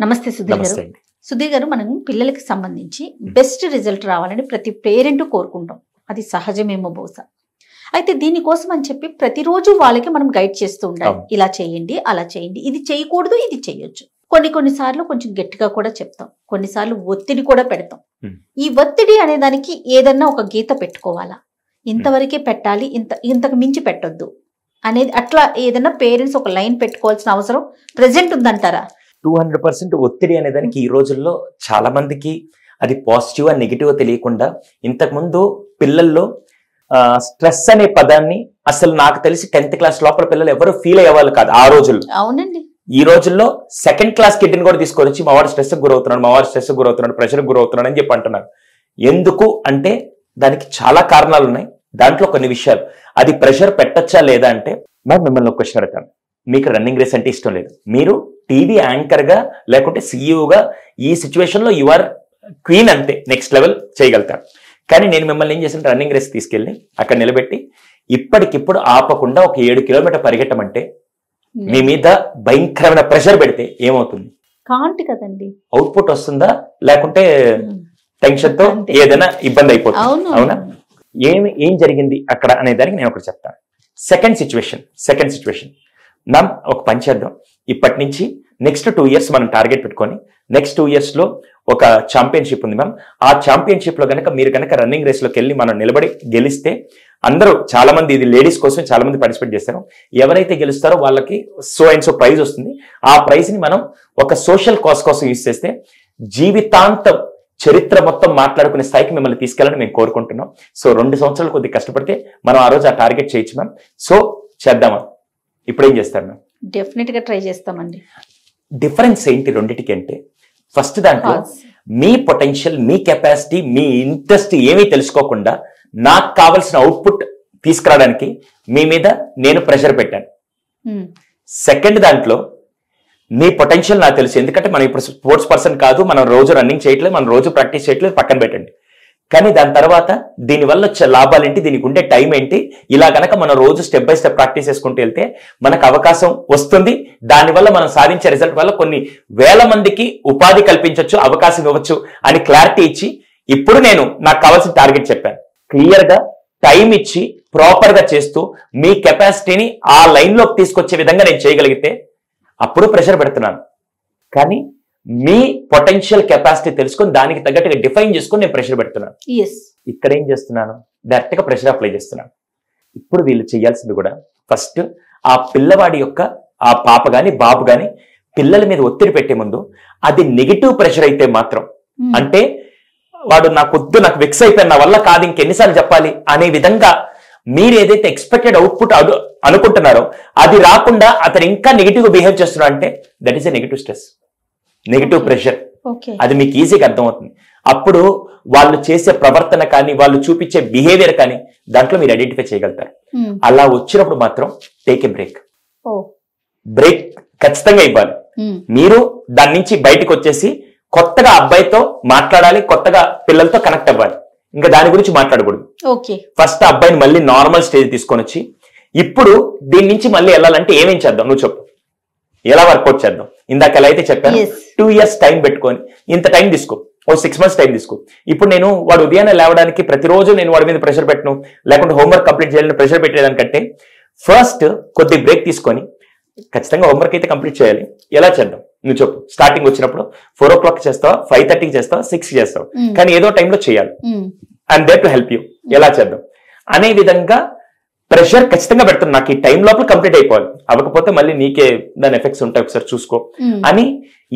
నమస్తే సుధీర్ గారు. సుధీర్ గారు, మనం పిల్లలకి సంబంధించి బెస్ట్ రిజల్ట్ రావాలని ప్రతి పేరెంట్ కోరుకుంటాం. అది సహజమేమో బహుశా. అయితే దీనికోసం అని చెప్పి ప్రతిరోజు వాళ్ళకి మనం గైడ్ చేస్తూ ఉండాలి. ఇలా చేయండి, అలా చేయండి, ఇది చేయకూడదు, ఇది చేయొచ్చు. కొన్నిసార్లు కొంచెం గట్టిగా కూడా చెప్తాం, కొన్నిసార్లు ఒత్తిడి కూడా పెడతాం. ఈ ఒత్తిడి అనే దానికి ఏదన్నా ఒక గీత పెట్టుకోవాలా, ఇంతవరకే పెట్టాలి, ఇంతకు మించి పెట్టొద్దు అనేది అట్లా ఏదన్నా పేరెంట్స్ ఒక లైన్ పెట్టుకోవాల్సిన అవసరం ప్రెసెంట్ ఉందంటారా? 200% ఒత్తిడి అనేదానికి ఈ రోజుల్లో చాలా మందికి అది పాజిటివ్ అండ్ నెగిటివ్ తెలియకుండా, ఇంతకుముందు పిల్లల్లో స్ట్రెస్ అనే పదాన్ని అసలు నాకు తెలిసి 10th క్లాస్ లోపల పిల్లలు ఎవరు ఫీల్ అయ్యేవాళ్ళు కాదు ఆ రోజుల్లో. అవునండి. ఈ రోజుల్లో 2nd క్లాస్ కిడ్ని కూడా తీసుకొచ్చి మా వాడు స్ట్రెస్ గురవుతున్నాడు, మా వాడు స్ట్రెస్ గురవుతున్నాడు, ప్రెషర్ గురవుతున్నాడు అని చెప్పి అంటున్నారు. ఎందుకు అంటే దానికి చాలా కారణాలు ఉన్నాయి. దాంట్లో కొన్ని విషయాలు, అది ప్రెషర్ పెట్టచ్చా లేదా అంటే, మరి మిమ్మల్ని ఒక క్వశ్చన్ అడుగుతాను. మీకు రన్నింగ్ రేస్ అంటే ఇష్టం లేదు, మీరు టీవీ యాంకర్ గా లేకుంటే సీఈఓగా ఈ సిచ్యువేషన్ లో యువర్ క్వీన్, అంతే, నెక్స్ట్ లెవెల్ చేయగలుగుతారు. కానీ నేను మిమ్మల్ని ఏం చేసిన, రన్నింగ్ రేస్ తీసుకెళ్లి అక్కడ నిలబెట్టి ఇప్పటికిప్పుడు ఆపకుండా ఒక 7 కిలోమీటర్ పరిగెట్టమంటే మీ మీద భయంకరమైన ప్రెషర్ పెడితే ఏమవుతుంది? కాంటి కదండి. అవుట్పుట్ వస్తుందా, లేకుంటే టెన్షన్ తో ఏదైనా ఇబ్బంది అయిపోతుంది. అవునా? ఏం జరిగింది అక్కడ అనే దానికి నేను ఒకటి చెప్తాను. సెకండ్ సిచ్యువేషన్ మనం ఒక పని చేద్దాం. ఇప్పటి నుంచి నెక్స్ట్ 2 years మనం టార్గెట్ పెట్టుకొని, నెక్స్ట్ 2 years లో ఒక ఛాంపియన్షిప్ ఉంది మ్యామ్. ఆ ఛాంపియన్షిప్ లో మీరు కనుక రన్నింగ్ రేస్ లోకి వెళ్ళి మనం నిలబడి గెలిస్తే, అందరూ చాలా మంది, ఇది లేడీస్ కోసం చాలా మంది పార్టిసిపేట్ చేస్తారు, ఎవరైతే గెలుస్తారో వాళ్ళకి సో అండ్ సో ప్రైజ్ వస్తుంది. ఆ ప్రైజ్ ని మనం ఒక సోషల్ కాజ్ కోసం యూజ్ చేస్తే జీవితాంతం చరిత్ర మొత్తం మాట్లాడుకునే స్థాయికి మిమ్మల్ని తీసుకెళ్ళని మేము కోరుకుంటున్నాం. సో 2 సంవత్సరాలు కొద్దిగా కష్టపడితే మనం ఆ రోజు ఆ టార్గెట్ చేయొచ్చు మ్యామ్. సో చేద్దామా? ఇప్పుడేం చేస్తారు మ్యామ్? డెఫినెట్ గా ట్రై చేస్తామండి. డిఫరెన్స్ ఏంటి రెండింటికి అంటే, ఫస్ట్ దాంట్లో మీ పొటెన్షియల్, మీ కెపాసిటీ, మీ ఇంట్రెస్ట్ ఏమీ తెలుసుకోకుండా నాకు కావాల్సిన అవుట్పుట్ తీసుకురావడానికి మీ మీద నేను ప్రెషర్ పెట్టాను. సెకండ్ దాంట్లో మీ పొటెన్షియల్ నాకు తెలుసు, ఎందుకంటే మనం ఇప్పుడు స్పోర్ట్స్ పర్సన్ కాదు, మనం రోజు రన్నింగ్ చేయట్లేదు, మనం రోజు ప్రాక్టీస్ చేయట్లేదు, పక్కన పెట్టండి. కానీ దాని తర్వాత దీనివల్ల వచ్చే లాభాలు ఏంటి, దీనికి ఉండే టైం ఏంటి, ఇలా కనుక మనం రోజు స్టెప్ బై స్టెప్ ప్రాక్టీస్ చేసుకుంటూ వెళ్తే మనకు అవకాశం వస్తుంది. దానివల్ల మనం సాధించే రిజల్ట్ వల్ల కొన్ని వేల మందికి ఉపాధి కల్పించవచ్చు, అవకాశం ఇవ్వచ్చు అని క్లారిటీ ఇచ్చి, ఇప్పుడు నేను నాకు కావాల్సిన టార్గెట్ చెప్పాను. క్లియర్ గా టైం ఇచ్చి ప్రాపర్ గా చేస్తూ మీ కెపాసిటీని ఆ లైన్ లోకి తీసుకొచ్చే విధంగా నేను చేయగలిగితే అప్పుడు ప్రెషర్ పెడుతున్నాను. కానీ మీ పొటెన్షియల్ కెపాసిటీ తెలుసుకొని దానికి తగ్గట్టుగా డిఫైన్ చేసుకొని నేను ప్రెషర్ పెడుతున్నాను. ఇక్కడ ఏం చేస్తున్నాను, డైరెక్ట్ గా ప్రెషర్ అప్లై చేస్తున్నాను. ఇప్పుడు వీళ్ళు చేయాల్సింది కూడా, ఫస్ట్ ఆ పిల్లవాడి యొక్క, ఆ పాప గాని బాబు గాని పిల్లల మీద ఒత్తిడి పెట్టే ముందు, అది నెగిటివ్ ప్రెషర్ అయితే మాత్రం, అంటే వాడు నాకు వెక్స్ అయిపోయిన, నా వల్ల కాదు, ఇంకెన్నిసార్లు చెప్పాలి అనే విధంగా మీరు ఏదైతే ఎక్స్పెక్టెడ్ అవుట్పుట్ అనుకుంటున్నారో అది రాకుండా అతను ఇంకా నెగిటివ్ గా బిహేవ్ చేస్తున్నాడు అంటే that is a negative stress, negative pressure. అది మీకు ఈజీగా అర్థమవుతుంది. అప్పుడు వాళ్ళు చేసే ప్రవర్తన కానీ, వాళ్ళు చూపించే బిహేవియర్ కానీ దాంట్లో మీరు ఐడెంటిఫై చేయగలుగుతారు. అలా వచ్చినప్పుడు మాత్రం టేక్ ఏ బ్రేక్ ఖచ్చితంగా ఇవ్వాలి. మీరు దాని నుంచి బయటకు వచ్చేసి కొత్తగా అబ్బాయితో మాట్లాడాలి, కొత్తగా పిల్లలతో కనెక్ట్ అవ్వాలి. ఇంకా దాని గురించి మాట్లాడకూడదు. ఫస్ట్ అబ్బాయిని మళ్ళీ నార్మల్ స్టేజ్ తీసుకొని వచ్చి, ఇప్పుడు దీని నుంచి మళ్ళీ వెళ్ళాలంటే ఏమేం చేద్దాం, నువ్వు చెప్పు, ఎలా వర్కౌట్ చేద్దాం. ఇందాక ఎలా అయితే చెప్పాను, 2 years టైం పెట్టుకొని ఇంత టైం తీసుకో, ఓ 6 months టైం తీసుకో. ఇప్పుడు నేను వాడు ఉదయాన్నే లేవడానికి ప్రతిరోజు నేను వాడి మీద ప్రెషర్ పెట్టను, లేకుంటే హోంవర్క్ కంప్లీట్ చేయాలని ప్రెషర్ పెట్టేదానికంటే ఫస్ట్ కొద్ది బ్రేక్ తీసుకొని, ఖచ్చితంగా హోంవర్క్ అయితే కంప్లీట్ చేయాలి, ఎలా చేద్దాం నువ్వు చెప్పు. స్టార్టింగ్ వచ్చినప్పుడు 4 o'clock చేస్తావా, 5:30 చేస్తావా, 6 చేస్తావా, కానీ ఏదో టైంలో చేయాలి. And there to help you, ఎలా చేద్దాం అనే విధంగా ప్రెషర్ ఖచ్చితంగా పెడుతున్నా. నాకు ఈ టైం లోపల కంప్లీట్ అయిపోవాలి, అవ్వకపోతే మళ్ళీ నీకే దాని ఎఫెక్ట్స్ ఉంటాయి, ఒకసారి చూసుకో అని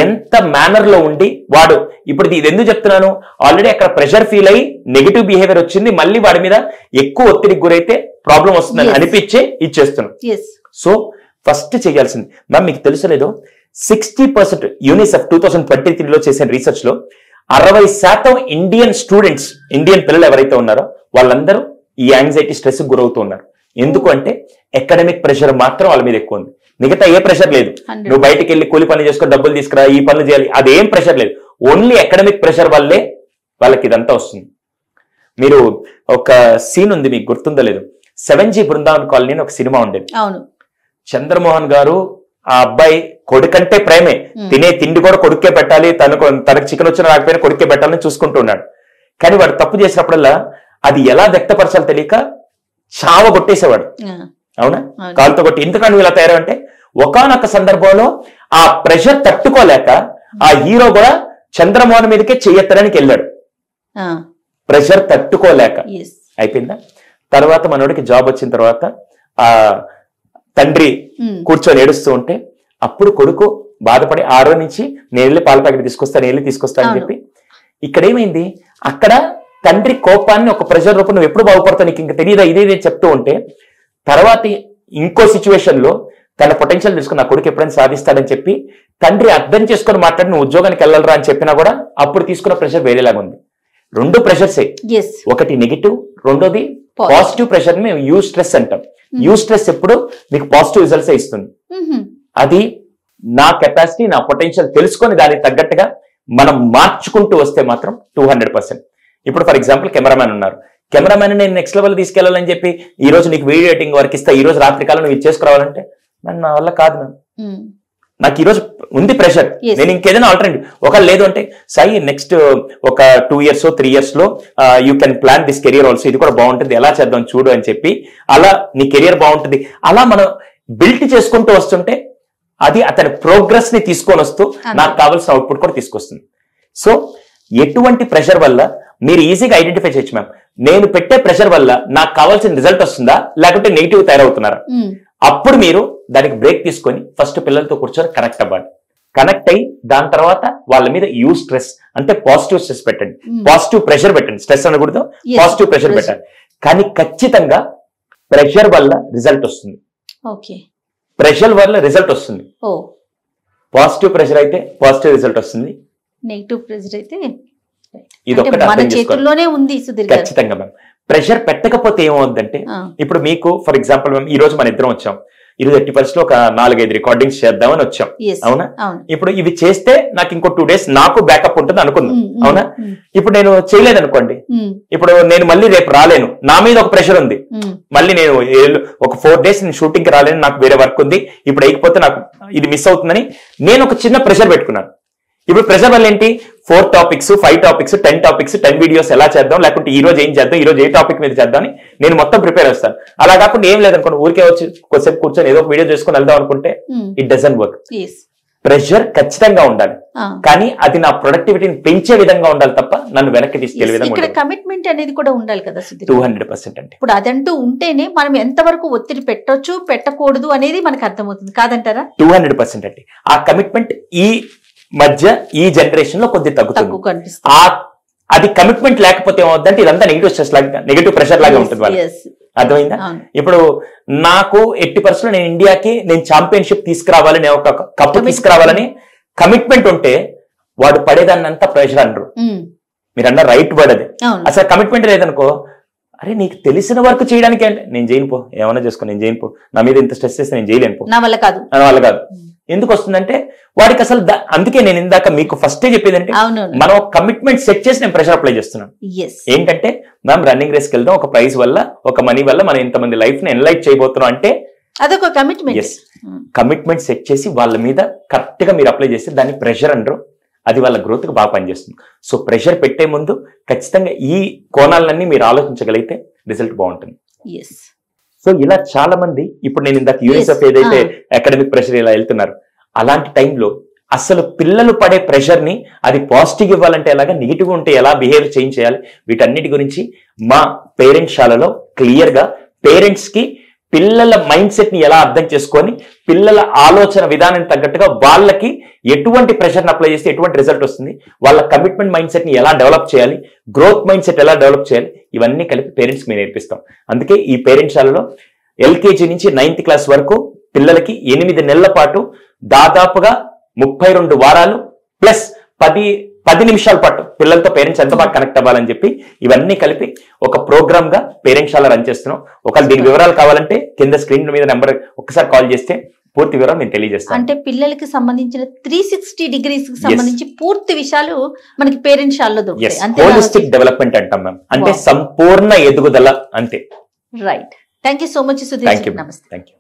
ఎంత మేనర్ లో ఉండి వాడు. ఇప్పుడు ఇది ఎందుకు చెప్తున్నాను, ఆల్రెడీ అక్కడ ప్రెషర్ ఫీల్ అయ్యి నెగిటివ్ బిహేవియర్ వచ్చింది, మళ్ళీ వాడి మీద ఎక్కువ ఒత్తిడికి గురైతే ప్రాబ్లం వస్తుందని అనిపించే ఇచ్చేస్తున్నాం. సో ఫస్ట్ చేయాల్సింది మ్యామ్, మీకు తెలుసలేదో 60% యూనిసెఫ్ 2023లో చేసిన రీసెర్చ్ లో 60% ఇండియన్ స్టూడెంట్స్, ఇండియన్ పిల్లలు ఎవరైతే ఉన్నారో వాళ్ళందరూ ఈ యాంగ్జైటీ స్ట్రెస్ గురవుతూ ఉన్నారు. ఎందుకు అంటే అకాడమిక్ ప్రెషర్ మాత్రం వాళ్ళ మీద ఎక్కువ ఉంది, మిగతా ఏ ప్రెషర్ లేదు. నువ్వు బయటికి వెళ్ళి కూలి పని చేసుకొని డబ్బులు తీసుకురా, ఈ పనులు చేయాలి, అదేం ప్రెషర్ లేదు. ఓన్లీ అకాడమిక్ ప్రెషర్ వల్లే వాళ్ళకి ఇదంతా వస్తుంది. మీరు ఒక సీన్ ఉంది, మీకు గుర్తుందో లేదు, 7G బృందావన్ కాలనీ అని ఒక సినిమా ఉండేది. చంద్రమోహన్ గారు ఆ అబ్బాయి కొడుకంటే ప్రేమే, తినే తిండి కూడా కొడుకే పెట్టాలి, తనకు చికెన్ వచ్చిన రాకపోయినా కొడుకే పెట్టాలని చూసుకుంటూ ఉన్నాడు. కానీ వాడు తప్పు చేసినప్పుడల్లా అది ఎలా వ్యక్తపరచాలో తెలియక చావ కొట్టేసేవాడు. అవునా, కాలుతో కొట్టి. ఎందుకని ఇలా తయారంటే ఒకానొక సందర్భంలో ఆ ప్రెషర్ తట్టుకోలేక ఆ హీరో కూడా చంద్రమోహన్ మీదకే చెయ్యెత్తడానికి వెళ్ళాడు, ప్రెషర్ తట్టుకోలేక. అయిపోయిందా? తర్వాత మనోడికి జాబ్ వచ్చిన తర్వాత ఆ తండ్రి కూర్చొని ఏడుస్తూ ఉంటే అప్పుడు కొడుకు బాధపడి 6 నుంచి నేను వెళ్ళి పాల ప్యాకెట్ తీసుకొస్తా అని చెప్పి. ఇక్కడ ఏమైంది, అక్కడ తండ్రి కోపాన్ని ఒక ప్రెషర్ రూపం నువ్వు ఎప్పుడు బాగుపడతావు నీకు ఇంకా తెలియదా ఇదే చెప్తూ ఉంటే, తర్వాత ఇంకో సిచ్యువేషన్ లో తన పొటెన్షియల్ తెలుసుకుని నా కొడుకు ఎప్పుడైనా సాధిస్తాడని చెప్పి తండ్రి అర్థం చేసుకుని మాట్లాడి నువ్వు ఉద్యోగానికి వెళ్ళాలరా అని చెప్పినా కూడా అప్పుడు తీసుకున్న ప్రెషర్ వేరేలాగా ఉంది. 2 ప్రెషర్సే, ఒకటి నెగిటివ్, రెండోది పాజిటివ్ ప్రెషర్ ని మేము యూ స్ట్రెస్ అంటాం. యూ స్ట్రెస్ ఎప్పుడు మీకు పాజిటివ్ రిజల్ట్స్ ఇస్తుంది. అది నా కెపాసిటీ, నా పొటెన్షియల్ తెలుసుకొని దానికి తగ్గట్టుగా మనం మార్చుకుంటూ వస్తే మాత్రం 200%. ఇప్పుడు ఫర్ ఎగ్జాంపుల్ కెమెరామ్యాన్ ఉన్నారు, కెమెరామ్యాన్ నేను నెక్స్ట్ లెవెల్ తీసుకెళ్లాలని చెప్పి ఈ రోజు నీకు వీడియో ఎడిటింగ్ వర్క్ ఇస్తా, ఈ రోజు రాత్రి కాలం నువ్వు ఇచ్చేసుకురావాలంటే నా వల్ల కాదు మ్యామ్. నాకు ఈ రోజు ఉంది ప్రెషర్, నేను ఇంకేదైనా ఆల్టర్నేటివ్ ఒకవేళ లేదు అంటే సాయి నెక్స్ట్ ఒక 2 years 3 years లో you can plan this career also, ఇది కూడా బాగుంటుంది ఎలా చేద్దాం చూడు అని చెప్పి అలా నీ కెరియర్ బాగుంటుంది అలా మనం బిల్ట్ చేసుకుంటూ వస్తుంటే అది అతని ప్రోగ్రెస్ ని తీసుకొని వస్తూ నాకు కావాల్సిన అవుట్పుట్ కూడా తీసుకొస్తుంది. సో ఎటువంటి ప్రెషర్ వల్ల మీరు ఈజీగా ఐడెంటిఫై చేయొచ్చు మ్యామ్, నేను పెట్టే ప్రెషర్ వల్ల నాకు కావాల్సిన రిజల్ట్ వస్తుందా లేకుంటే నెగిటివ్ తయారవుతున్నారా. అప్పుడు మీరు దానికి బ్రేక్ తీసుకొని ఫస్ట్ పిల్లలతో కూర్చొని కనెక్ట్ అవ్వాలి. కనెక్ట్ అయ్యి దాని తర్వాత వాళ్ళ మీద యూ స్ట్రెస్ అంటే పాజిటివ్ స్ట్రెస్ పెట్టండి, పాజిటివ్ ప్రెషర్ పెట్టండి, స్ట్రెస్ అనకూడదు పాజిటివ్ ప్రెషర్ పెట్టండి. కానీ ఖచ్చితంగా ప్రెషర్ వల్ల రిజల్ట్ వస్తుంది, ప్రెషర్ వల్ల రిజల్ట్ వస్తుంది. పాజిటివ్ ప్రెషర్ అయితే పాజిటివ్ రిజల్ట్ వస్తుంది, నెగిటివ్ ప్రెషర్ అయితే ఇది ఒకటి అర్థం చేసుకోవాలి ఖచ్చితంగా మ్యామ్. ప్రెషర్ పెట్టకపోతే ఏమవుతుందంటే ఇప్పుడు మీకు ఫర్ ఎగ్జాంపుల్ మ్యామ్ ఈ రోజు మన ఇద్దరం వచ్చాం, ఈరోజు 80% లో ఒక 4-5 రికార్డింగ్స్ చేద్దామని వచ్చాం, అవునా. ఇప్పుడు ఇవి చేస్తే నాకు ఇంకో 2 days నాకు బ్యాకప్ ఉంటుంది అనుకున్నాం, అవునా. ఇప్పుడు నేను చేయలేదు అనుకోండి, ఇప్పుడు నేను మళ్ళీ రేపు రాలేను, నా మీద ఒక ప్రెషర్ ఉంది, మళ్ళీ నేను ఒక 4 days నేను షూటింగ్ కి రాలేను, నాకు వేరే వర్క్ ఉంది, ఇప్పుడు వేయకపోతే నాకు ఇది మిస్ అవుతుందని నేను ఒక చిన్న ప్రెషర్ పెట్టుకున్నాను. ఇప్పుడు ప్రెషర్ వల్ల ఏంటి 4 topics 5 topics 10 topics 10 వీడియోస్ ఎలా చేద్దాం, లేకుంటే ఈ రోజు ఏం చేద్దాం, ఈ రోజు ఏ టాపిక్ మీద చేద్దాం అని నేను మొత్తం ప్రిపేర్ చేస్తాను. అలా కాకుండా ఏం లేదనుకోండి ఊరికే వచ్చి కొద్దిసేపు కూర్చొని ఏదో ఒక వీడియో చేసుకుని వెళ్దాం అనుకుంటే ఇట్ డజంట్ వర్క్. ప్రెషర్ ఖచ్చితంగా ఉండాలి, కానీ అది నా ప్రొడక్టివిటీని పెంచే విధంగా ఉండాలి తప్ప నన్ను వెనక్కి తీసుకెళ్లే విధంగా. కమిట్మెంట్ అనేది కూడా ఉండాలి కదా 200%. అంటే ఇప్పుడు అదంటూ ఉంటేనే మనం ఎంతవరకు ఒత్తిడి పెట్టొచ్చు పెట్టకూడదు అనేది మనకు అర్థమవుతుంది కాదంటారా? 200% అంటే ఆ కమిట్మెంట్ ఈ మధ్య ఈ జనరేషన్ లో కొద్ది తగ్గుతుంది. అది కమిట్మెంట్ లేకపోతే ఏమవుతుందంటే ఇదంతా నెగిటివ్ స్ట్రెస్ లాగా నెగిటివ్ ప్రెషర్ లాగా ఉంటుంది వాళ్ళకి. అర్థమైందా? ఇప్పుడు నాకు 80% నేను ఇండియాకి నేను ఛాంపియన్షిప్ తీసుకురావాలి, నేను ఒక కప్పు తీసుకురావాలని కమిట్మెంట్ ఉంటే వాడు పడేదాన్ని అంతా ప్రెషర్ అనరు. మీరు అన్న రైట్ వర్డ్ అది. అసలు కమిట్మెంట్ లేదనుకో, అరే నీకు తెలిసిన వర్క్ చేయడానికి అంటే నేను చేయను పో, ఏమైనా చేసుకో నేను చేయను పో, నా మీద ఇంత స్ట్రెస్ చేస్తే నేను చేయలేను పో, నా వల్ల కాదు. ఎందుకు వస్తుందంటే వాడికి అసలు అందుకే నేను ఇందాక మీకు ఫస్టే చెప్పేదంటే మనం కమిట్మెంట్ సెట్ చేసి నేను ప్రెషర్ అప్లై చేస్తున్నాను. ఏంటంటే మ్యామ్ రన్నింగ్ రేస్కి వెళ్దాం, ఒక ప్రైజ్ వల్ల ఒక మనీ వల్ల మనం ఇంతమంది లైఫ్ ని ఎన్లైట్ చేయబోతున్నాం అంటే అదొక కమిట్మెంట్. కమిట్మెంట్ సెట్ చేసి వాళ్ళ మీద కరెక్ట్ గా మీరు అప్లై చేస్తే దాన్ని ప్రెషర్ అంటారు. అది వాళ్ళ గ్రోత్ కి బాగా పనిచేస్తుంది. సో ప్రెషర్ పెట్టే ముందు ఖచ్చితంగా ఈ కోణాలన్నీ మీరు ఆలోచించగలిగితే రిజల్ట్ బాగుంటుంది. సో ఇలా చాలా మంది ఇప్పుడు నేను ఇందాక యూనిసెఫ్ ఏదైతే అకాడమిక్ ప్రెషర్ ఇలా వెళ్తున్నారు, అలాంటి టైంలో అసలు పిల్లలు పడే ప్రెషర్ ని అది పాజిటివ్ ఇవ్వాలంటే ఎలాగా, నెగిటివ్ ఉంటే ఎలా బిహేవ్ చేంజ్ చేయాలి, వీటన్నిటి గురించి మా పేరెంట్స్ శాలలో క్లియర్ గా పేరెంట్స్ కి పిల్లల మైండ్ సెట్ ని ఎలా అర్థం చేసుకొని పిల్లల ఆలోచన విధానం తగ్గట్టుగా వాళ్ళకి ఎటువంటి ప్రెషర్ని అప్లై చేస్తే ఎటువంటి రిజల్ట్ వస్తుంది, వాళ్ళ కమిట్మెంట్ మైండ్ సెట్ ని ఎలా డెవలప్ చేయాలి, గ్రోత్ మైండ్ సెట్ ఎలా డెవలప్ చేయాలి, ఇవన్నీ కలిపి పేరెంట్స్ మేము నేర్పిస్తాం. అందుకే ఈ పేరెంట్స్ శాలలో LKG నుంచి 9th క్లాస్ వరకు పిల్లలకి 8 నెలల పాటు దాదాపుగా 32 వారాలు ప్లస్ 10 నిమిషాల పాటు పిల్లలతో పేరెంట్స్ ఎంత బాగా కనెక్ట్ అవ్వాలని చెప్పి ఇవన్నీ కలిపి ఒక ప్రోగ్రామ్ గా పేరెంట్స్ శాల రన్ చేస్తున్నాం. ఒకవేళ దీని వివరాలు కావాలంటే కింద స్క్రీన్ మీద నెంబర్ ఒక్కసారి కాల్ చేస్తే పూర్తి వివరం నేను తెలియజేస్తాను. అంటే పిల్లలకి సంబంధించిన 360 degrees కి సంబంధించి పూర్తి విషయాలు మనకి పేరెంట్స్ శాలలో దొరుకుతాయి. హోలిస్టిక్ డెవలప్మెంట్ అంటాం మ్యామ్, అంటే సంపూర్ణ ఎదుగుదల అంతే. Right. Thank you so much Sudheer. నమస్తే. Thank you.